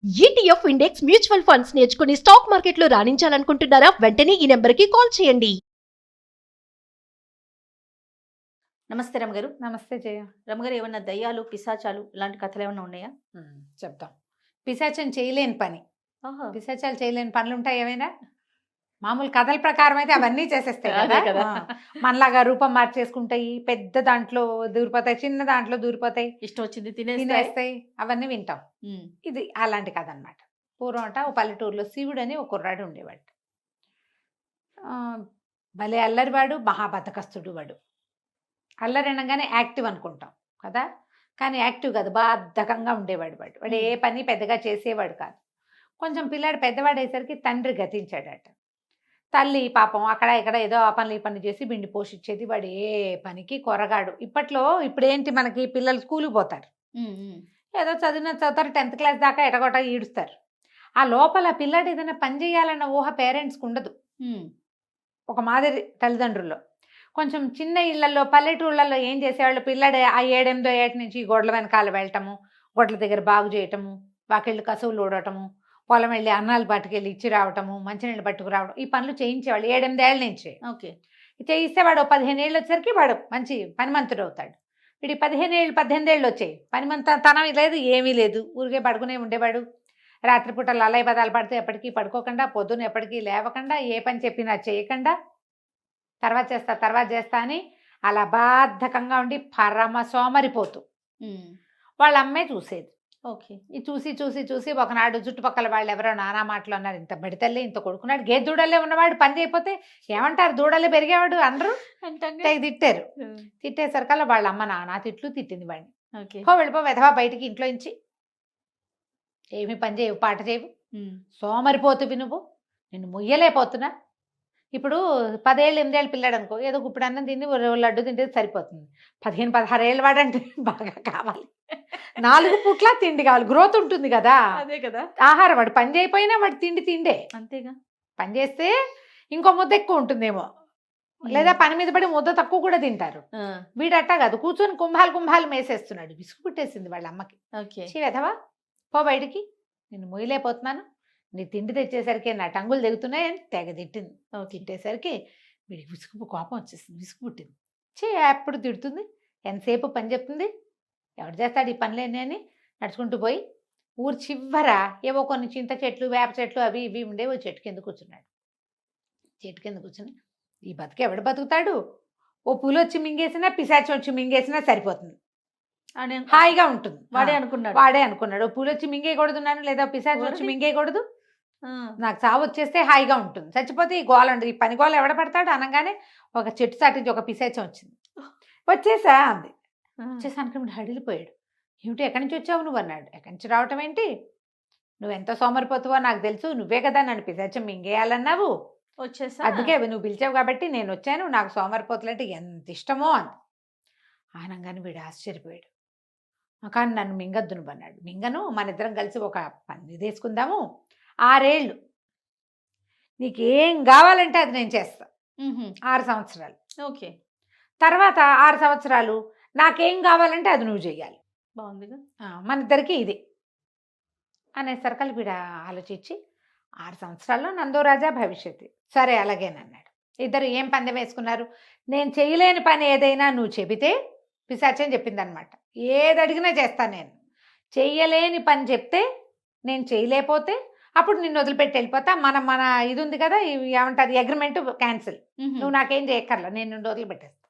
ETF index mutual funds నేర్చుకుని stock మార్కెట్లో రాణించాలనుకుంటున్నారా? వెంటనే ఈ నెంబర్కి కాల్ చేయండి. నమస్తే రమగారు. నమస్తే జయ. రమగారు, ఏమన్నా దయ్యాలు, పిశాచాలు ఇలాంటి కథలు ఏమన్నా ఉన్నాయా? చెప్తాం. పిశాచం చేయలేని పని, ఆహా. పిశాచాలు చేయలేని పనులు ఉంటాయి ఏమైనా? మామూలు కథల ప్రకారం అయితే అవన్నీ చేసేస్తాయి అదే కదా. కదా. మనలాగా రూపం మార్చేసుకుంటాయి, పెద్ద దాంట్లో దూరిపోతాయి, చిన్న దాంట్లో దూరిపోతాయి, ఇష్టం వచ్చింది తినేస్తాయి. తినేస్తాయి, అవన్నీ వింటాం. ఉమ్. ఇది అలాంటి కథ అనమాట. పూర్వం అంట ఓ పల్లెటూరులో శివుడు అని ఒక కుర్రాడు ఉండేవాడు. ఆ, భలే అల్లరివాడు, మహాబద్ధకస్తుడు వాడు. అల్లరి అనగానే యాక్టివ్ అనుకుంటాం కదా, కానీ యాక్టివ్ కాదు, బాధకంగా ఉండేవాడు వాడు. వాడు ఏ పని పెద్దగా చేసేవాడు కాదు. కొంచెం పిల్లాడు పెద్దవాడేసరికి తండ్రి గతించాడట. తల్లి పాపం అక్కడ ఇక్కడ ఏదో ఆ పనులు ఈ పనులు చేసి బిండి పోషించేది. వాడు ఏ పనికి కొరగాడు. ఇప్పుడేంటి మనకి పిల్లలు స్కూల్కి పోతారు, ఉమ్, ఉమ్. ఏదో చదువుతారు, 10th క్లాస్ దాకా ఎటగొట ఈడుస్తారు. ఆ లోపల పిల్లాడు ఏదైనా పని చేయాలన్న ఊహ పేరెంట్స్కి ఉండదు. ఉమ్. ఒక మాదిరి తల్లిదండ్రుల్లో. కొంచెం చిన్న ఇళ్లలో పల్లెటూళ్ళల్లో ఏం చేసేవాళ్ళు, పిల్లాడు ఆ 7-8 ఏట నుంచి గొడ్ల వెనకాల వెళ్ళటము, గొడ్ల దగ్గర బాగు చేయటము, వాకిళ్ళు కసువులు ఊడటము, పొలం వెళ్ళి అన్నాలు పట్టుకెళ్ళి ఇచ్చి రావటము, మంచినీళ్ళు పట్టుకు రావడం, ఈ పనులు చేయించేవాళ్ళు 7-8 ఏళ్ళ నుంచి. ఓకే. చేయిస్తే వాడు 15 ఏళ్ళు వచ్చేసరికి వాడు మంచి పనిమంతుడు అవుతాడు. వీడి 15 ఏళ్ళు 18 ఏళ్ళు వచ్చాయి, పనిమంతనం లేదు, ఏమీ లేదు, ఊరికే పడుకునే ఉండేవాడు. రాత్రిపూట లలయ పదాలు పడితే ఎప్పటికీ పడుకోకుండా, పొద్దున్న ఎప్పటికీ లేవకుండా, ఏ పని చెప్పినా చేయకుండా, తర్వాత చేస్తా అని అలా బాధకంగా ఉండి పరమ సోమరిపోతూ ఉమ్. వాళ్ళ అమ్మే చూసేది. ఓకే. ఈ చూసి ఒకనాడు చుట్టుపక్కల వాళ్ళు ఎవరో నానా మాటలు అన్నారు. ఇంత బడితల్లే ఇంత కొడుకున్నాడు, గే దూడలే ఉన్నవాడు పని చేయకపోతే ఏమంటారు, దూడలే పెరిగేవాడు అందరూ తెగ తిట్టారు. తిట్టేసరికల్లా వాళ్ళ అమ్మ నానా తిట్లు తిట్టింది వాడిని. ఓకే. వెళ్ళిపో వెధవా బయటికి, ఇంట్లో నుంచి ఏమి పని చేయవు, పాట చేయవు, ఉమ్. సోమరిపోతువి నువ్వు, నిన్ను ముయ్యలేకపోతున్నా. ఇప్పుడు 10 ఏళ్ళు 8 ఏళ్ళు పిల్లాడు అనుకో, ఏదో ఇప్పుడు అన్నం తిని ఓ లడ్డు తింటే సరిపోతుంది. 15-16 ఏళ్ళు వాడంటే బాగా కావాలి, 4 పూట్ల తిండి కావాలి, గ్రోత్ ఉంటుంది కదా. అదే కదా. ఆహారం వాడు పని చేయకపోయినా వాడు తిండే. అంతేగా. పని చేస్తే ఇంకో ముద్ద ఎక్కువ ఉంటుందేమో, లేదా పని మీద పడి ముద్ద తక్కువ కూడా తింటారు. ఆ. వీడట్ట కాదు, కూర్చొని కుంభాలు మేసేస్తున్నాడు. విసుగు పుట్టేసింది వాళ్ళ అమ్మకి. ఓకే. వెధవా పో బయటికి, నేను మొయ్యలేకపోతున్నాను, నీ తిండి తెచ్చేసరికి నా టంగులు దిగుతున్నాయని తెగ తిట్టింది. తిట్టేసరికి వీడికి కోపం వచ్చేసింది, విసుగు పుట్టింది. ఎప్పుడు తిడుతుంది, ఎంతసేపు పని చెప్తుంది, ఎవడు చేస్తాడు ఈ పనులేని అని నడుచుకుంటూ పోయి ఊరు చివర ఏవో కొన్ని చింత చెట్లు, వేప చెట్లు అవి ఇవి ఉండే ఓ చెట్టు కింద కూర్చున్నాడు. చెట్టు కింద కూర్చుని ఈ బతుకు ఎవడు బతుకుతాడు, ఓ పూలు వచ్చి మింగేసినా, పిశాచి వచ్చి మింగేసినా సరిపోతుంది, హాయిగా ఉంటుంది. వాడే అనుకున్నాడు ఓ పూలు వచ్చి మింగేయకూడదున్నాను, లేదా పిశాచి వచ్చి మింగేయకూడదు, నాకు చావు వచ్చేస్తే హాయిగా ఉంటుంది, చచ్చిపోతే ఈ గోల ఉండదు, ఈ పని గోల ఎవడ పడతాడు అనగానే ఒక చెట్టు సాటించి ఒక పిశాచం వచ్చింది. వచ్చేసా అంది. వచ్చేసానికి హడిలిపోయాడు. ఏమిటి, ఎక్కడి నుంచి వచ్చావు నువ్వు అన్నాడు. ఎక్కడి నుంచి రావటం ఏంటి, నువ్వెంత సోమరిపోతావో నాకు తెలుసు, నువ్వే కదా నన్ను పిశాచం మింగేయాలన్నావు, వచ్చేసా, అందుకే నువ్వు పిలిచావు కాబట్టి నేను వచ్చాను, నాకు సోమరిపోతులంటే ఎంత ఇష్టమో అంది. ఆనంగానే వీడు ఆశ్చర్యపోయాడు. కానీ నన్ను మింగద్దు నువ్వు అన్నాడు. మింగను, మన ఇద్దరం కలిసి ఒక పని తీసుకుందాము, 6 ఏళ్ళు నీకేం కావాలంటే అది నేను చేస్తా, 6 సంవత్సరాలు. ఓకే. తర్వాత 6 సంవత్సరాలు నాకేం కావాలంటే అది నువ్వు చెయ్యాలి, బాగుందిగా, మన ఇద్దరికి ఇది అనేసరికల్ వీడ ఆలోచించి 6 సంవత్సరాల్లో నందో రాజా భవిష్యత్తు, సరే అలాగేనన్నాడు. ఇద్దరు ఏం పందెం వేసుకున్నారు, నేను చేయలేని పని ఏదైనా నువ్వు చెబితే, పిశాచం చెప్పిందనమాట, ఏది అడిగినా చేస్తాను నేను, చెయ్యలేని పని చెప్తే నేను చేయలేకపోతే అప్పుడు నిన్ను వదిలిపెట్టి వెళ్ళిపోతా, మన ఇది ఉంది కదా, ఏమంటారు అగ్రిమెంట్ క్యాన్సిల్, నువ్వు నాకేం చేయక్కర్లా, నేను నిన్ను వదిలిపెట్టేస్తా,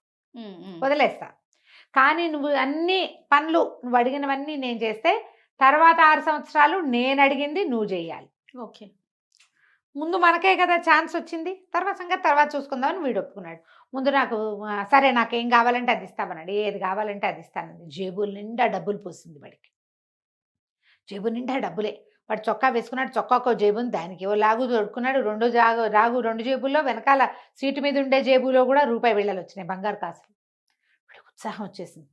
వదిలేస్తా. కానీ నువ్వు అన్ని పనులు నువ్వు అడిగినవన్నీ నేను చేస్తే తర్వాత 6 సంవత్సరాలు నేను అడిగింది నువ్వు చేయాలి. ఓకే. ముందు మనకే కదా ఛాన్స్ వచ్చింది, తర్వాత సంగతి తర్వాత చూసుకుందామని వీడు ఒప్పుకున్నాడు. ముందు నాకు సరే నాకేం కావాలంటే అది ఇస్తామన్నాడు. ఏది కావాలంటే అది ఇస్తానండి. జేబుల నిండా డబ్బులు పోసింది వాడికి, జేబు నిండా డబ్బులే. వాడు చొక్కా వేసుకున్నాడు, చొక్కాకో జేబుని దానికి ఓ లాగు తొడుక్కున్నాడు, రెండు జేబుల్లో వెనకాల సీటు మీద ఉండే జేబులో కూడా రూపాయి బిళ్ళలు వచ్చినాయి, బంగారు కాసులు. వాడికి ఉత్సాహం వచ్చేసింది.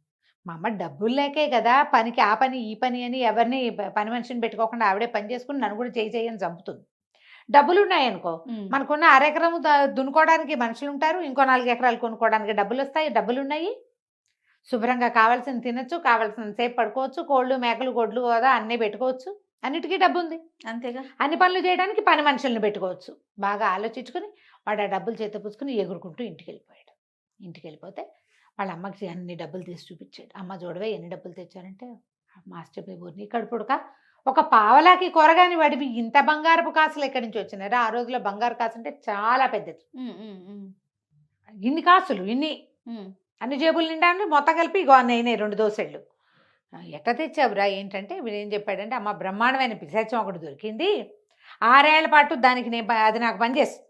మా అమ్మ డబ్బులు లేకే కదా పనికి, ఆ పని ఈ పని అని ఎవరిని పని మనిషిని పెట్టుకోకుండా ఆవిడే పని చేసుకుని నన్ను కూడా చేయని చంపుతుంది. డబ్బులు ఉన్నాయనుకో, మనకున్న 1/2 ఎకరం దున్నుకోవడానికి మనుషులు ఉంటారు, ఇంకో 4 ఎకరాలు కొనుక్కోవడానికి డబ్బులు వస్తాయి, డబ్బులు ఉన్నాయి, శుభ్రంగా కావాల్సిన తినచ్చు, కావాల్సిన సేపు పడుకోవచ్చు, కోళ్ళు మేకలు గొడ్లు కదా అన్నీ పెట్టుకోవచ్చు. అన్నిటికీ డబ్బు ఉంది. అంతేగా. అన్ని పనులు చేయడానికి పని మనుషులను పెట్టుకోవచ్చు. బాగా ఆలోచించుకుని వాడు ఆ డబ్బులు చేత పుచ్చుకుని ఎగురుకుంటూ ఇంటికి వెళ్ళిపోయాడు. ఇంటికి వెళ్ళిపోతే వాళ్ళ అమ్మకి అన్ని డబ్బులు తీసి చూపించాడు. అమ్మ చూడవే ఎన్ని డబ్బులు తెచ్చారంటే, మాస్టర్ నీ కడుపుడుక ఒక పావలాకి కొరగాని వాడివి ఇంత బంగారపు కాసులు ఎక్కడి నుంచి వచ్చినారా? ఆ రోజుల్లో బంగారు కాసు అంటే చాలా పెద్దది. ఇన్ని కాసులు ఇన్ని అన్ని జేబులు నిండా మొత్తం కలిపి ఇగో అన్నయ్య 2 దోసెళ్ళు. ఎట్లా తెచ్చావురా ఏంటంటే వీడు ఏం చెప్పాడంటే, అమ్మ బ్రహ్మాండమైన పిశాచం ఒకటి దొరికింది, 6 ఏళ్ల పాటు దానికి అది నాకు పనిచేస్తుంది,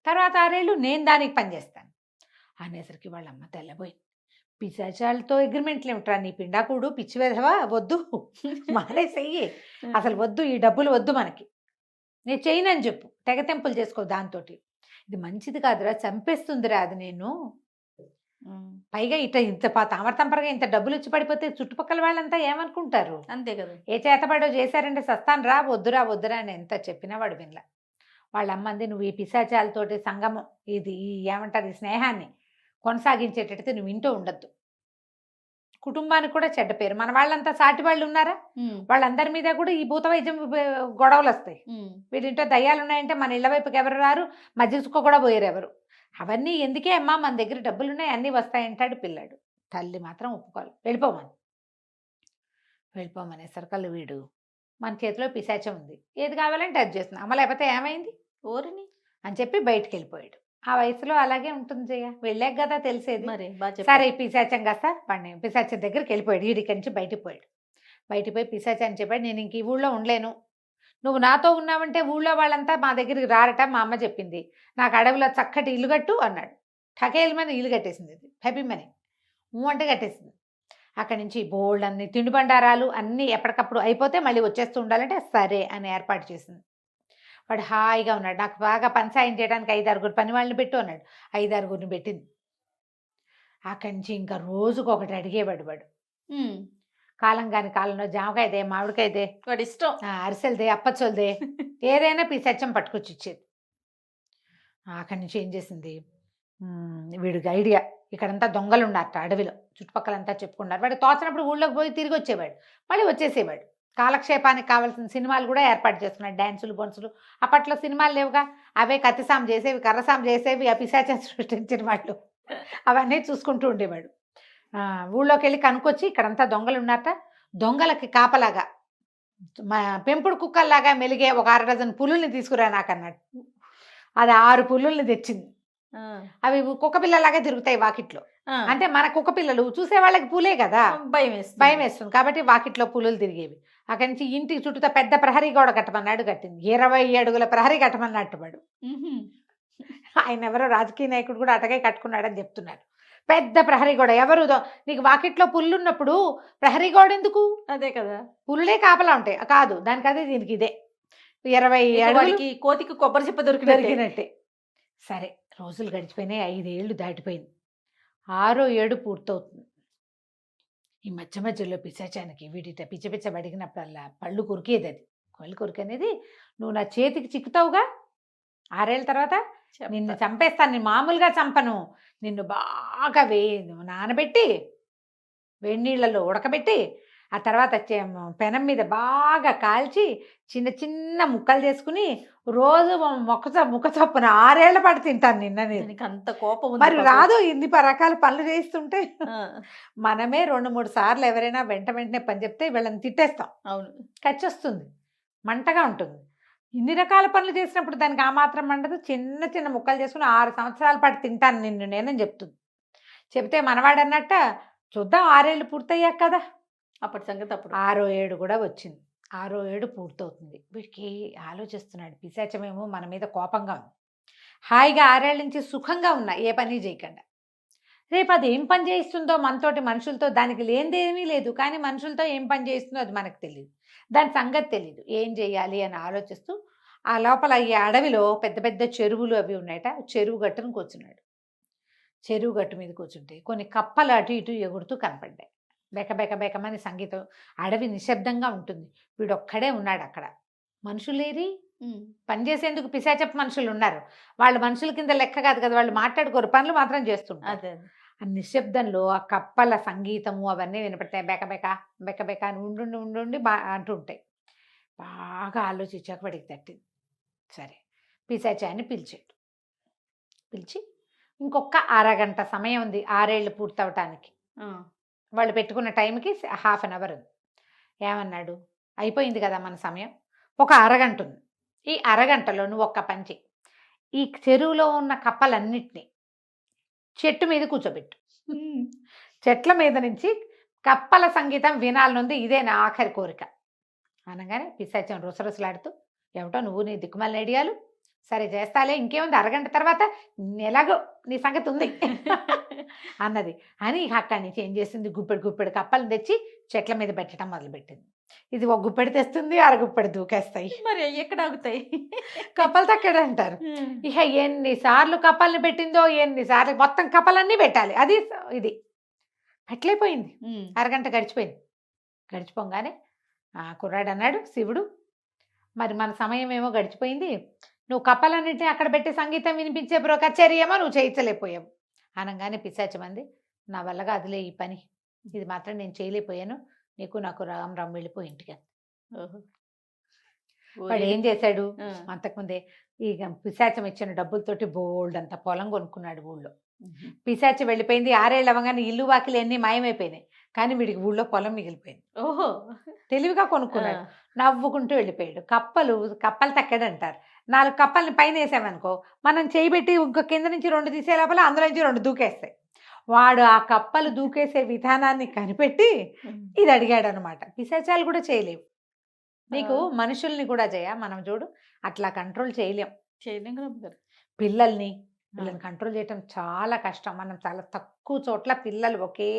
తర్వాత 6 ఏళ్ళు నేను దానికి పనిచేస్తాను అనేసరికి వాళ్ళ అమ్మ తెల్లబోయింది. పిశాచాలతో అగ్రిమెంట్లు ఏమిట్రా నీ పిండాకుడు, పిచ్చి వెధవా, వద్దు మానేసెయ్యి, అసలు వద్దు, ఈ డబ్బులు వద్దు మనకి, నేను చేయనని చెప్పు, తెగతెంపులు చేసుకో దాంతో, ఇది మంచిది కాదురా, చంపేస్తుందిరా అది నేను, పైగా ఇంత తామరతంపరగా ఇంత డబ్బులు ఇచ్చి పడిపోతే చుట్టుపక్కల వాళ్ళంతా ఏమనుకుంటారు? అంతే కదా. ఏ చేతబడో చేశారంటే సస్తాను రా, వద్దురా వద్దురా అని ఎంత చెప్పినా వాడు వినలా. వాళ్ళ అమ్మంది, నువ్వు ఈ పిశాచాలతోటి సంగమం ఇది ఏమంటారు ఈ స్నేహాన్ని కొనసాగించేటట్టు నువ్వు వింటూ ఉండద్దు, కుటుంబానికి కూడా చెడ్డ పేరు, మన వాళ్ళంతా సాటి వాళ్ళు ఉన్నారా, వాళ్ళందరి మీద కూడా ఈ భూత వైద్యం గొడవలు వస్తాయి. వీళ్ళింటో దయ్యాలు ఉన్నాయంటే మన ఇళ్ళ వైపుకి ఎవరు రారు, మధ్య చుక్క కూడా పోయారు ఎవరు. అవన్నీ ఎందుకే అమ్మా, మన దగ్గర డబ్బులు ఉన్నాయి అన్నీ వస్తాయంటాడు పిల్లాడు. తల్లి మాత్రం ఒప్పుకోవాలి, వెళ్ళిపోమనేసరికల్లు వీడు మన చేతిలో పిశాచం ఉంది, ఏది కావాలంటే అది చేస్తుంది, అమ్మ లేకపోతే ఏమైంది ఓరిని అని చెప్పి బయటికి వెళ్ళిపోయాడు. ఆ వయసులో అలాగే ఉంటుంది జయ, వెళ్ళాక కదా తెలిసేది. మరి సరే పిశాచం కాస్త వాడిని పిశాచం దగ్గరికి వెళ్ళిపోయాడు. వీడికి నుంచి బయటికి పోయాడు. బయటికి పోయి పిశాచాన్ని చెప్పాడు, నేను ఇంక ఈ ఊళ్ళో ఉండలేను, నువ్వు నాతో ఉన్నావంటే ఊళ్ళో వాళ్ళంతా మా దగ్గరికి రారట, మా అమ్మ చెప్పింది, నాకు అడవిలో చక్కటి ఇల్లు కట్టు అన్నాడు. ఠకేల్మని ఇల్లు కట్టేసింది, అది హ్యాపీమని అంటే కట్టేసింది. అక్కడి నుంచి బోల్డ్ అన్ని తిండి బండారాలు అన్నీ ఎప్పటికప్పుడు అయిపోతే మళ్ళీ వచ్చేస్తూ ఉండాలంటే సరే అని ఏర్పాటు చేసింది. వాడు హాయిగా ఉన్నాడు. నాకు బాగా పని సాయం చేయడానికి 5-6 పని వాళ్ళని పెట్టు అన్నాడు. 5-6 పెట్టింది. అక్కడి నుంచి ఇంకా రోజుకు ఒకటి అడిగేవాడు వాడు. కాలం కాని కాలంలో జామకాయదే, మామిడికాయదే, వాడి ఇష్టం, అరిసెలదే, అప్పచ్చోలదే, ఏదైనా పిశాచం పట్టుకొచ్చి ఇచ్చేది. అక్కడి నుంచి ఏం చేసింది, వీడికి ఐడియా, ఇక్కడంతా దొంగలు ఉన్నారట అడవిలో, చుట్టుపక్కలంతా చెప్పుకున్నారు. వాడు తోచినప్పుడు ఊళ్ళోకి పోయి తిరిగి వచ్చేవాడు, మళ్ళీ వచ్చేసేవాడు. కాలక్షేపానికి కావాల్సిన సినిమాలు కూడా ఏర్పాటు చేస్తున్నాడు, డ్యాన్సులు బొన్సులు. అప్పట్లో సినిమాలు లేవుగా, అవే కత్తిసాం చేసేవి, కర్రసాం చేసేవి ఆ పిశాచం సృష్టించిన వాళ్ళు, అవన్నీ చూసుకుంటూ ఉండేవాడు. ఊళ్ళోకి వెళ్ళి కనుక్కొచ్చి ఇక్కడంతా దొంగలు ఉన్నారట, దొంగలకి కాపలాగా పెంపుడు కుక్కల్లాగా మెలిగే ఒక 6 డజన్ పులుల్ని తీసుకురా నాకు అన్నాడు. అది 6 పులుల్ని తెచ్చింది. అవి కుక్క పిల్లలాగా తిరుగుతాయి వాకిట్లో, అంటే మన కుక్క పిల్లలు చూసే వాళ్ళకి పూలే కదా, భయం వేస్తుంది కాబట్టి వాకిట్లో పులులు తిరిగేవి. అక్కడి నుంచి ఇంటికి చుట్టూ పెద్ద ప్రహరీ గోడ కట్టమన్నాడు, కట్టింది. 20 అడుగుల ప్రహరీ కట్టమన్నట్టు వాడు. ఆయన ఎవరో రాజకీయ నాయకుడు కూడా అటగే కట్టుకున్నాడని చెప్తున్నారు. పెద్ద ప్రహరీ గోడ. ఎవరు నీకు వాకిట్లో పుల్లు ఉన్నప్పుడు ప్రహరీ గోడ ఎందుకు? అదే కదా, పుల్లే కాపలా ఉంటాయి. కాదు, దానికి అదే దీనికి ఇదే 20 అడుగులకి కోతికి కొబ్బరి చెప్ప దొరికినట్టే. సరే రోజులు గడిచిపోయినాయి, 5 ఏళ్ళు దాటిపోయింది, 6వ ఏడు పూర్తవుతుంది. ఈ మధ్య మధ్యలో పిశాచానికి వీడిట పిచ్చ పిచ్చ అడిగినప్పుడల్లా పళ్ళు కొరికేది. అది పళ్ళు కొరికనేది, నువ్వు నా చేతికి చిక్కుతావుగా 6 ఏళ్ళ తర్వాత, నిన్ను చంపేస్తాను, నేను మామూలుగా చంపను, నిన్ను బాగా నానబెట్టి వేడి నీళ్ళలో ఉడకబెట్టి ఆ తర్వాత పెనం మీద బాగా కాల్చి చిన్న చిన్న ముక్కలు చేసుకుని రోజు ముక్క చొప్పున 6 ఏళ్ల పాటు తింటాను నిన్న. అంత కోపం మరి రాదు, ఇన్ని రకాల పనులు చేస్తుంటే మనమే 2-3 సార్లు ఎవరైనా వెంటనే పని చెప్తే వీళ్ళని తిట్టేస్తాం. అవును, ఖర్చొస్తుంది, మంటగా ఉంటుంది. ఇన్ని రకాల పనులు చేసినప్పుడు దానికి ఆ మాత్రం మండదు. చిన్న చిన్న ముక్కలు చేసుకుని 6 సంవత్సరాల పాటు తింటాను నిన్ను నేనని చెప్తుంది. చెప్తే మనవాడు అన్నట్ట, చూద్దాం 6 ఏళ్ళు పూర్తయ్యాక కదా, అప్పటి సంగతి అప్పుడు. 6వ ఏడు కూడా వచ్చింది. 6వ ఏడు పూర్తవుతుంది. వీడికి ఆలోచిస్తున్నాడు, పిశాచమేమో మన మీద కోపంగా ఉంది, హాయిగా 6 ఏళ్ళ నుంచి సుఖంగా ఉన్నా ఏ పని చేయకుండా, రేపు అది ఏం పని చేయిస్తుందో మనతోటి మనుషులతో, దానికి లేనిదేమీ లేదు కానీ మనుషులతో ఏం పని చేస్తుందో అది మనకు తెలియదు, దాని సంగతి తెలియదు, ఏం చేయాలి అని ఆలోచిస్తూ ఆ లోపల ఈ అడవిలో పెద్ద పెద్ద చెరువులు అవి ఉన్నాయట. చెరువు గట్టును కూర్చున్నాడు. చెరువు గట్టు మీద కూర్చుంటే కొన్ని కప్పలు అటు ఇటు ఎగురుతూ కనపడ్డాయి. బెక బెక బెకమని సంగీతం. అడవి నిశ్శబ్దంగా ఉంటుంది. వీడొక్కడే ఉన్నాడు అక్కడ. మనుషులేరి పనిచేసేందుకు పిశాచపు మనుషులు ఉన్నారు. వాళ్ళు మనుషుల కింద లెక్క కాదు కదా, వాళ్ళు మాట్లాడుకోరు, పనులు మాత్రం చేస్తుంటారు. ఆ నిశ్శబ్దంలో ఆ కప్పల సంగీతము అవన్నీ వినపడతాయి. బెక బెక బెక బెక అని ఉండుండి అంటూ ఉంటాయి. బాగా ఆలోచించాక వాడికి తట్టింది. సరే పిశాచాన్ని పిలిచాడు. పిలిచి ఇంకొక అరగంట సమయం ఉంది 6 ఏళ్ళు పూర్తవటానికి. వాళ్ళు పెట్టుకున్న టైంకి 1/2 అవర్ ఉంది. ఏమన్నాడు, అయిపోయింది కదా మన సమయం, ఒక అరగంట ఉంది. ఈ అరగంటలో నువ్వు ఒక్క పని చెయ్యి, ఈ చెరువులో ఉన్న కప్పలన్నిటినీ చెట్టు మీద కూర్చోబెట్టు. చెట్ల మీద నుంచి కప్పల సంగీతం వినాలనుంది, ఇదే నా ఆఖరి కోరిక అనగానే పిశాచం రుసరుసలాడుతూ, ఏమిటో నువ్వు నీ దిక్కుమాలిన ఐడియాలు, సరే చేస్తాలే, ఇంకేముంది, అరగంట తర్వాత ఎలాగో నీ సంగతి ఉంది అన్నది. అని అక్కడి నుంచి ఏం చేసింది, గుప్పెడు కప్పలను తెచ్చి చెట్ల మీద పెట్టడం మొదలుపెట్టింది. ఇది ఒక గుప్పెడు తెస్తుంది, అరగుప్పెడు దూకేస్తాయి. మరి అవి ఎక్కడ ఆగుతాయి? కప్పలు తక్కడే అంటారు. ఇక ఎన్నిసార్లు కప్పల్ని పెట్టిందో, ఎన్నిసార్లు మొత్తం కప్పలన్నీ పెట్టాలి, అది ఇది పెట్టలేకపోయింది. అరగంట గడిచిపోయింది. గడిచిపోగానే ఆ కుర్రాడు అన్నాడు, శివుడు మరి మన సమయం ఏమో గడిచిపోయింది, నువ్వు కప్పలన్నింటినీ అక్కడ పెట్టి సంగీతం వినిపించే కచేరీ ఏమో నువ్వు చేయించలేకపోయావు అనగానే పిశాచమంది, నా వల్ల కాదులే ఈ పని, ఇది మాత్రం నేను చేయలేకపోయాను, నీకు నాకు రామ్ రామ్ వెళ్ళిపోయి ఇంటికి. వాడు ఏం చేశాడు, అంతకుముందే ఈ పిశాచం ఇచ్చిన డబ్బులతోటి బోల్డ్ అంత పొలం కొనుక్కున్నాడు ఊళ్ళో. పిశాచి వెళ్ళిపోయింది, 6 ఏళ్ళు అవ్వగానే ఇల్లు వాకిలు అన్నీ మాయమైపోయినాయి, కానీ వీడికి ఊళ్ళో పొలం మిగిలిపోయింది. ఓహో, తెలివిగా కొనుక్కున్నాడు, నవ్వుకుంటూ వెళ్ళిపోయాడు. కప్పలు తక్కడు అంటారు. 4 కప్పల్ని పైన వేసామనుకో, మనం చేయబెట్టి ఇంకో కింద నుంచి 2 తీసే లోపల అందులో నుంచి 2 దూకేస్తాయి. వాడు ఆ కప్పలు దూకేసే విధానాన్ని కనిపెట్టి ఇది అడిగాడు అనమాట. పిశాచాలు కూడా చేయలేవు, నీకు మనుషుల్ని కూడా మనం చూడు అట్లా కంట్రోల్ చేయలేం. పిల్లల్ని కంట్రోల్ చేయటం చాలా కష్టం. మనం చాలా తక్కువ చోట్ల పిల్లలు ఒకే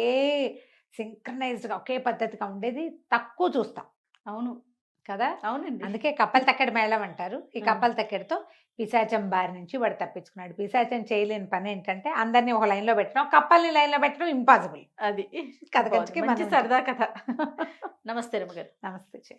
సింక్రనైజ్డ్గా ఒకే పద్ధతిగా ఉండేది తక్కువ చూస్తాం. అవును కదా, అవునండి. అందుకే కప్పలు తక్కడి మేళం అంటారు. ఈ కప్పలు తక్కడితో పిశాచం బారి నుంచి వాడు తప్పించుకున్నాడు. పిశాచం చేయలేని పని ఏంటంటే అందరినీ ఒక లైన్లో పెట్టడం, కప్పల్ని లైన్లో పెట్టడం ఇంపాసిబుల్. అది కథ మంచి సరదా కథ. నమస్తే రమ్మగారు. నమస్తే.